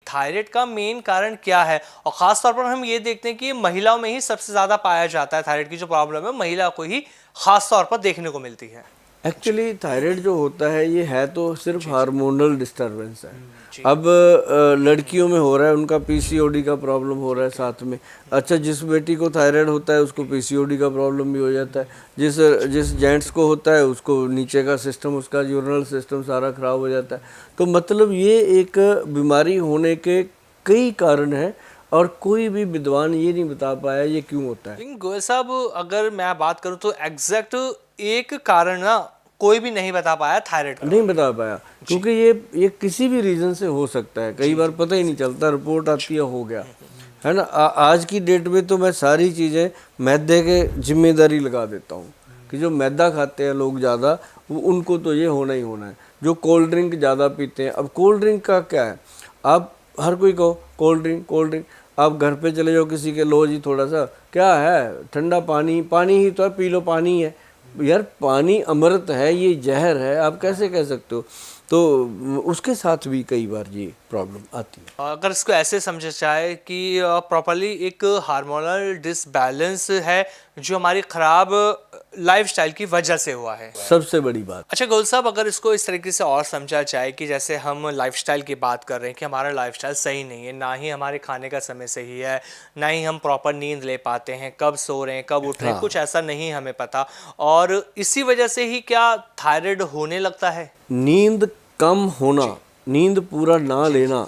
Thyroid का main कारण क्या है, और ख़ास तौर पर हम ये देखते हैं कि महिलाओं में ही सबसे ज़्यादा पाया जाता है। थायराइड की जो प्रॉब्लम है महिला को ही ख़ास तौर पर देखने को मिलती है। एक्चुअली थायराइड जो होता है ये है तो सिर्फ हार्मोनल डिस्टरबेंस है। अब लड़कियों में हो रहा है, उनका पीसीओडी का प्रॉब्लम हो रहा है साथ में। अच्छा, जिस बेटी को थायराइड होता है उसको पीसीओडी का प्रॉब्लम भी हो जाता है। जिस जिस जेंट्स को होता है उसको नीचे का सिस्टम, उसका यूरिनल सिस्टम सारा खराब हो जाता है। तो मतलब ये एक बीमारी होने के कई कारण हैं और कोई भी विद्वान ये नहीं बता पाया ये क्यों होता है। लेकिन गोयल साहब, अगर मैं बात करूं तो एग्जैक्ट एक कारण ना कोई भी नहीं बता पाया थायराइड का। नहीं बता पाया क्योंकि ये किसी भी रीज़न से हो सकता है। कई बार पता ही नहीं चलता, रिपोर्ट आती है हो गया, है ना। आज की डेट में तो मैं सारी चीज़ें मैदे के जिम्मेदारी लगा देता हूँ कि जो मैदा खाते हैं लोग ज़्यादा, वो उनको तो ये होना ही होना है। जो कोल्ड ड्रिंक ज़्यादा पीते हैं, अब कोल्ड ड्रिंक का क्या है, आप हर कोई कहो कोल्ड ड्रिंक कोल्ड ड्रिंक, आप घर पे चले जाओ किसी के, लो जी थोड़ा सा, क्या है, ठंडा पानी, पानी ही तो है, पी लो, पानी है। यार पानी अमृत है, ये जहर है, आप कैसे कह सकते हो। तो उसके साथ भी कई बार ये प्रॉब्लम आती है। अगर इसको ऐसे समझा जाए कि प्रॉपरली एक हार्मोनल डिसबैलेंस है जो हमारी खराब लाइफस्टाइल की वजह से हुआ है, सबसे बड़ी बात। अच्छा गोल साहब, अगर इसको इस तरीके से और समझा जाए कि जैसे हम लाइफस्टाइल की बात कर रहे हैं कि हमारा लाइफस्टाइल सही नहीं है, ना ही हमारे खाने का समय सही है, ना ही हम प्रॉपर नींद ले पाते हैं, कब सो रहे हैं कब उठ रहे हैं, कुछ ऐसा नहीं हमें पता, और इसी वजह से ही क्या थायराइड होने लगता है। नींद कम होना, नींद पूरा ना लेना,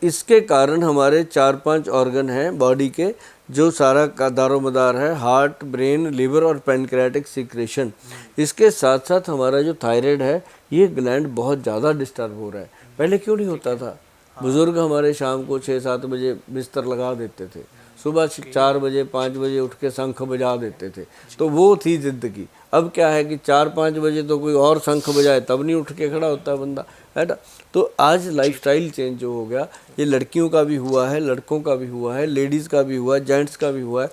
इसके कारण हमारे 4-5 ऑर्गन हैं बॉडी के, जो सारा का दारोमदार है, हार्ट, ब्रेन, लिवर और पैनक्रियाटिक सिक्रेशन। इसके साथ साथ हमारा जो थायराइड है, ये ग्लैंड बहुत ज़्यादा डिस्टर्ब हो रहा है। पहले क्यों नहीं होता था? बुज़ुर्ग हमारे शाम को 6-7 बजे बिस्तर लगा देते थे, सुबह 4 बजे 5 बजे उठ के शंख बजा देते थे, तो वो थी ज़िंदगी। अब क्या है कि 4-5 बजे तो कोई और शंख बजाए तब नहीं उठ के खड़ा होता बंदा, है ना। तो आज लाइफस्टाइल चेंज जो हो गया, ये लड़कियों का भी हुआ है, लड़कों का भी हुआ है, लेडीज़ का भी हुआ है, जेंट्स का भी हुआ है।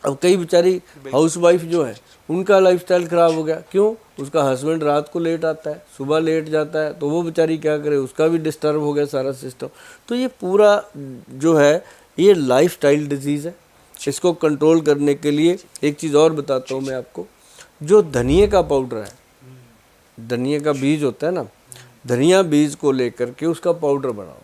अब कई बेचारी हाउसवाइफ जो है उनका लाइफस्टाइल ख़राब हो गया। क्यों? उसका हस्बैंड रात को लेट आता है, सुबह लेट जाता है, तो वो बेचारी क्या करे, उसका भी डिस्टर्ब हो गया सारा सिस्टम। तो ये पूरा जो है ये लाइफस्टाइल डिजीज़ है। इसको कंट्रोल करने के लिए एक चीज़ और बताता हूँ मैं आपको। जो धनिए का पाउडर है, धनिए का बीज होता है ना, धनिया बीज को लेकर के उसका पाउडर बनाओ।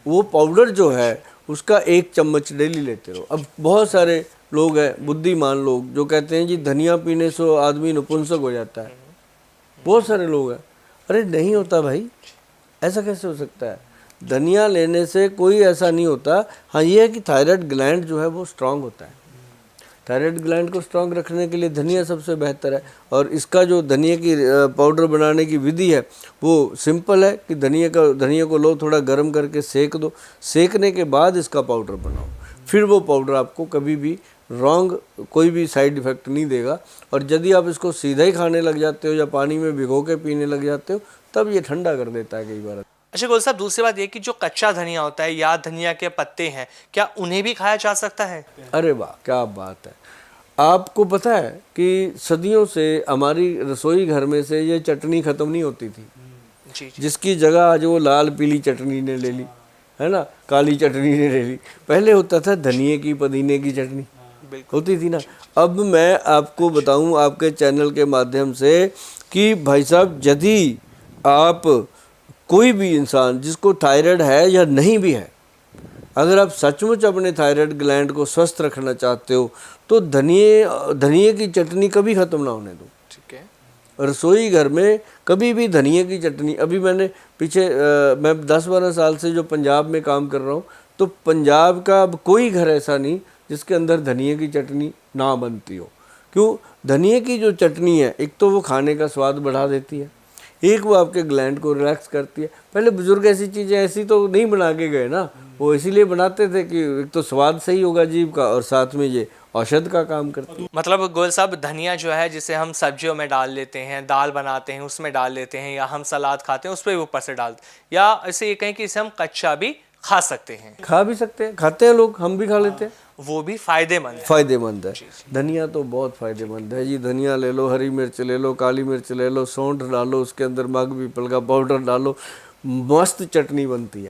वो पाउडर जो है उसका 1 चम्मच डेली लेते रहो। अब बहुत सारे लोग हैं, बुद्धिमान लोग, जो कहते हैं जी धनिया पीने से आदमी नपुंसक हो जाता है। बहुत सारे लोग हैं, अरे नहीं होता भाई, ऐसा कैसे हो सकता है? धनिया लेने से कोई ऐसा नहीं होता। हाँ, ये है कि थायराइड ग्लैंड जो है वो स्ट्रांग होता है। थायराइड ग्लैंड को स्ट्रांग रखने के लिए धनिया सबसे बेहतर है। और इसका जो धनिया की पाउडर बनाने की विधि है वो सिंपल है कि धनिया को लो, थोड़ा गर्म करके सेक दो, सेकने के बाद इसका पाउडर बनाओ। फिर वो पाउडर आपको कभी भी कोई भी साइड इफ़ेक्ट नहीं देगा। और यदि आप इसको सीधा ही खाने लग जाते हो या पानी में भिगो के पीने लग जाते हो, तब ये ठंडा कर देता है कई बार। अच्छा गोल साहब, दूसरी बात ये कि जो कच्चा धनिया होता है या धनिया के पत्ते हैं, क्या उन्हें भी खाया जा सकता है? अरे वाह, क्या बात है। आपको पता है कि सदियों से हमारी रसोई घर में से ये चटनी ख़त्म नहीं होती थी। जी। जिसकी जगह आज वो लाल पीली चटनी ने ले ली, है ना, काली चटनी ने ले ली। पहले होता था धनिए की, पुदीने की चटनी होती थी ना। अब मैं आपको बताऊं आपके चैनल के माध्यम से कि भाई साहब, यदि आप कोई भी इंसान जिसको थायराइड है या नहीं भी है, अगर आप सचमुच अपने थायराइड ग्लैंड को स्वस्थ रखना चाहते हो तो धनिए की चटनी कभी ख़त्म ना होने दो। ठीक है। रसोई घर में कभी भी धनिए की चटनी, अभी मैंने मैं 10-12 साल से जो पंजाब में काम कर रहा हूँ, तो पंजाब का अब कोई घर ऐसा नहीं जिसके अंदर धनिए की चटनी ना बनती हो। क्यों? धनिए की जो चटनी है, एक तो वो खाने का स्वाद बढ़ा देती है, एक वो आपके ग्लैंड को रिलैक्स करती है। पहले बुजुर्ग ऐसी चीज़ें ऐसी तो नहीं बना के गए ना, वो इसीलिए बनाते थे कि एक तो स्वाद सही होगा जीभ का और साथ में ये औषध का काम करती है। मतलब गोयल साहब, धनिया जो है जिसे हम सब्जियों में डाल लेते हैं, दाल बनाते हैं उसमें डाल लेते हैं, या हम सलाद खाते हैं उस पर भी ऊपर से डालते हैं, या ऐसे ये कहें कि इसे हम कच्चा भी खा सकते हैं। खा भी सकते हैं, खाते हैं लोग, हम भी खा लेते हैं, वो भी फायदेमंद है। फायदेमंद है। धनिया तो बहुत फायदेमंद है जी। धनिया ले लो, हरी मिर्च ले लो, काली मिर्च ले लो, सौंठ डालो, उसके अंदर माघ पीपल का पाउडर डालो, मस्त चटनी बनती है।